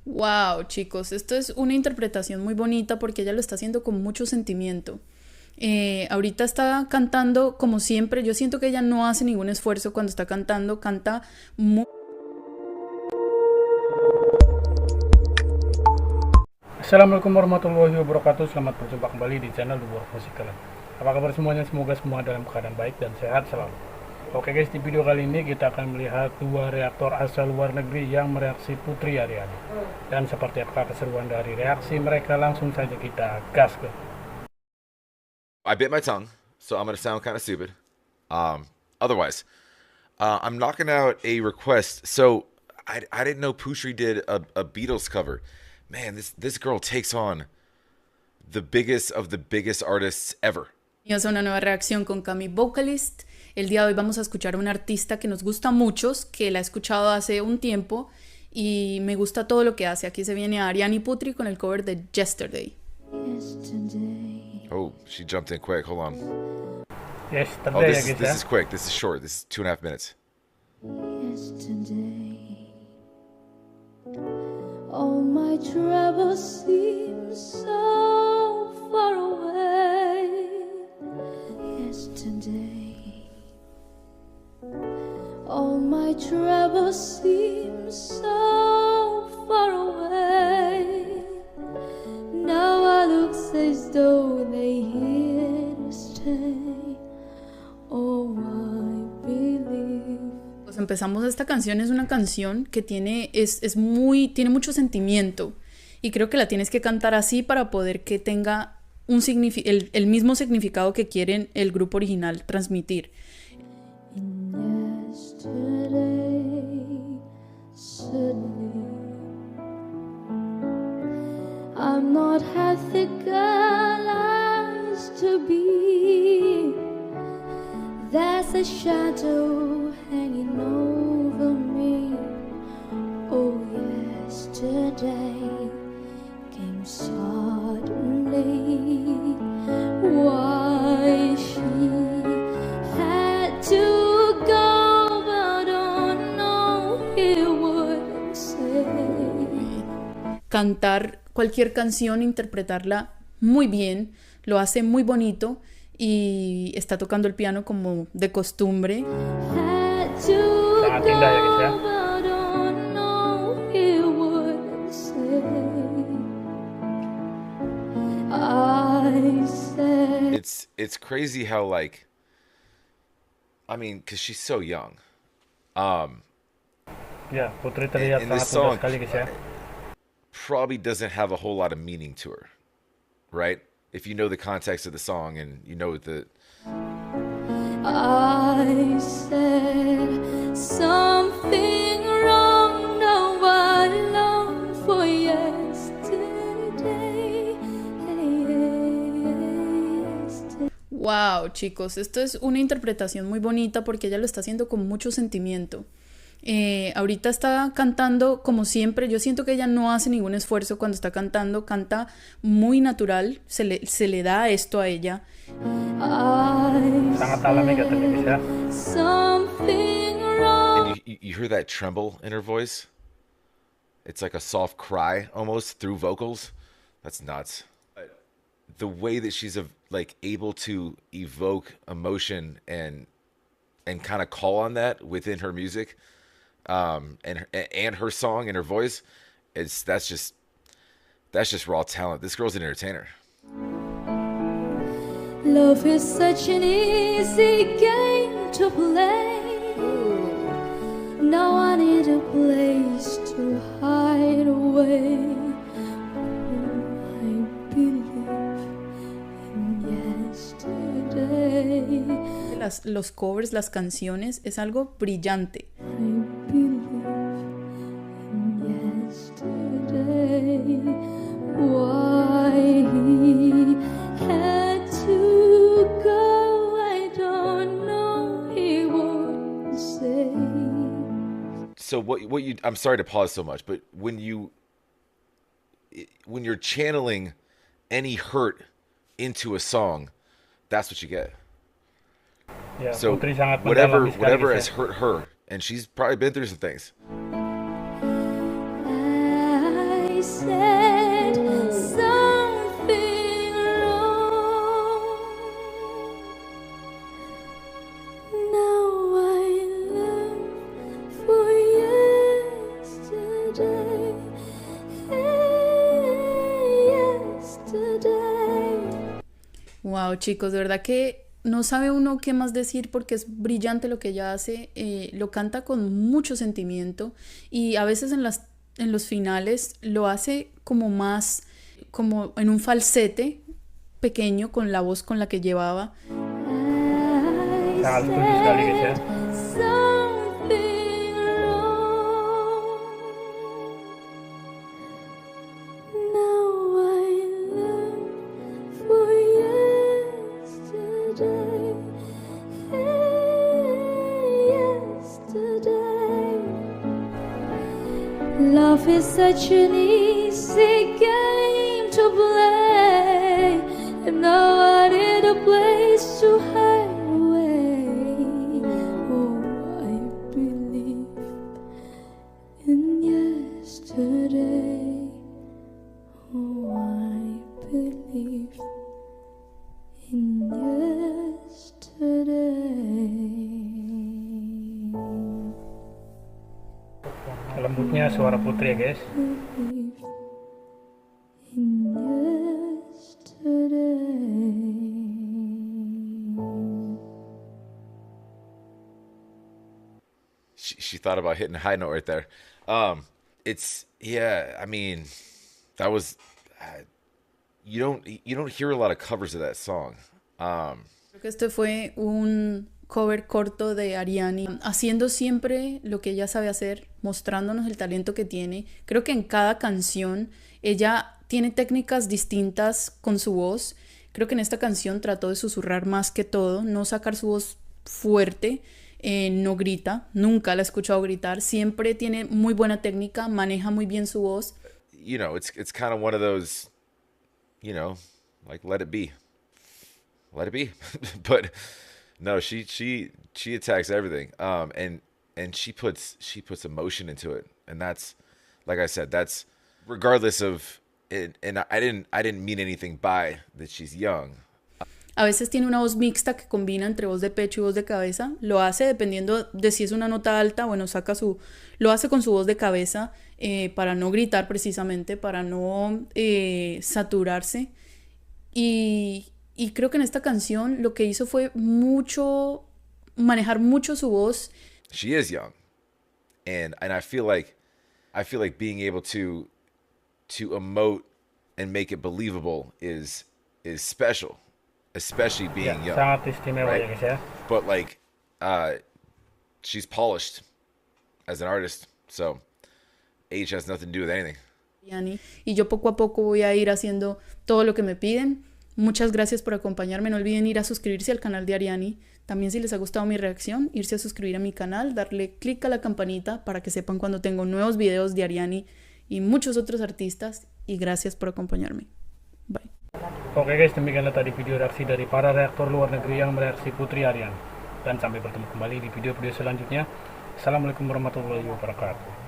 Wow, chicos, esto es una interpretación muy bonita porque ella lo está haciendo con mucho sentimiento. Ahorita está cantando como siempre. Yo siento que ella no hace ningún esfuerzo cuando está cantando, canta muy... Assalamualaikum warahmatullahi wabarakatuh. Selamat berjumpa kembali di channel Suara Putri. Apa kabar semuanya? Semoga semua dalam keadaan baik dan sehat selalu. Oke guys, di video kali ini kita akan melihat dua reaktor asal luar negeri yang mereaksi Putri Ariani. Dan seperti apa keseruan dari reaksi mereka, langsung saja kita gas ke. I bit my tongue, so I'm gonna sound kind of stupid. Otherwise, I'm knocking out a request. So I didn't know Putri did a Beatles cover. Man, this girl takes on the biggest of the biggest artists ever. Es una nueva reacción con Cami Vocalist. El día de hoy vamos a escuchar a una artista que nos gusta a muchos, que la he escuchado hace un tiempo y me gusta todo lo que hace. Aquí se viene a Ariani Putri con el cover de Yesterday. Oh, she jumped in quick. Hold on. Yesterday, Oh, this ya guys, is quick. This is short. This is 2.5 minutes. Yesterday, all my troubles seem so far away. Yesterday, all my troubles seem so far away. Now I look as though they here to stay. Oh, I believe. Pues empezamos. Esta canción es una canción que tiene mucho sentimiento y creo que la tienes que cantar así para poder que tenga el mismo significado que quieren el grupo original transmitir. Yesterday, suddenly, I'm not half the girl I used to be. There's a shadow hanging over me. Oh, yesterday came suddenly. Why she had to go, but oh no, he wouldn't say. Cantar cualquier canción, interpretarla muy bien, lo hace muy bonito y está tocando el piano como de costumbre. Had to Sangat indah ya guys ya. go, but oh no, he wouldn't say. I said. It's crazy how, like, I mean, because she's so young. Ya, Putri terlihat And this sangat muda song sekali guys ya. probably doesn't have a whole lot of meaning to her, right? If you know the context of the song and you know the... I said something wrong. Now I long for yesterday. Yesterday. Wow, chicos, esto es una interpretación muy bonita porque ella lo está haciendo con mucho sentimiento. Ahorita está cantando como siempre. Yo siento que ella no hace ningún esfuerzo cuando está cantando, canta muy natural, se le da esto a ella. Sangat alami katanya guys ya. Something wrong. And you hear that tremble in her voice? It's like a soft cry almost through vocals. That's nuts. The way that she's like able to evoke emotion and kind of call on that within her music, and her song and her voice, that's just raw talent. This girl's an entertainer. Love is such an easy game to play. Now I need a place to hide away. I believe in yesterday. Los covers, las canciones, es algo brillante. I believe in yesterday. Why he had to go, I don't know. He won't say. So what you, I'm sorry to pause so much, but when you're channeling any hurt into a song, that's what you get. Ya, So Putri sangat whatever mendalami sekali has guys ya. hurt her, and she's probably been through some things. I said something wrong. Now I live for yesterday. Yesterday. Wow, chicos, de verdad que no sabe uno qué más decir porque es brillante lo que ella hace, lo canta con mucho sentimiento y a veces en los finales lo hace como más, como en un falsete pequeño con la voz con la que llevaba. Sangat setuju sekali guys ya. Something wrong. Now I live for yesterday. Yesterday. Love is such an easy game to play, and now I need a place to hide away. Oh, I believe in yesterday. Oh, I believe in yesterday. Lembutnya suara Putri ya guys. Believe in yesterday. She thought about hitting a high note right there. It's yeah. I mean, that was you don't hear a lot of covers of that song. Creo que este fue un cover corto de Ariani, haciendo siempre lo que ella sabe hacer, mostrándonos el talento que tiene. Creo que en cada canción ella tiene técnicas distintas con su voz. Creo que en esta canción trató de susurrar más que todo, no sacar su voz fuerte, no grita, nunca la he escuchado gritar, siempre tiene muy buena técnica, maneja muy bien su voz. You know, it's kind of one of those, you know, like let it be. But no, she attacks everything. And she puts emotion into it, and that's, like I said, that's regardless of it. And I didn't mean anything by that she's young. A veces tiene una voz mixta que combina entre voz de pecho y voz de cabeza. Lo hace dependiendo de si es una nota alta, bueno, lo hace con su voz de cabeza para no gritar precisamente, para no saturarse. Y creo que en esta canción lo que hizo fue manejar mucho su voz. She is young, and I feel like being able to emote and make it believable is special, especially being young. Sangat istimewa Right. ya guys ya. But like, she's polished as an artist, so age has nothing to do with anything. Ariani, y yo poco a poco voy a ir haciendo todo lo que me piden. Muchas gracias por acompañarme. No olviden ir a suscribirse al canal de Ariani. También, si les ha gustado mi reacción, irse a suscribir a mi canal, darle click a la campanita para que sepan cuando tengo nuevos videos de Ariani y muchos otros artistas. Y gracias por acompañarme. Bye. Oke guys, demikianlah tadi video reaksi dari para reaktor luar negeri yang mereaksi Putri Ariani. Dan sampai bertemu kembali di video-video selanjutnya. Assalamualaikum warahmatullahi wabarakatuh.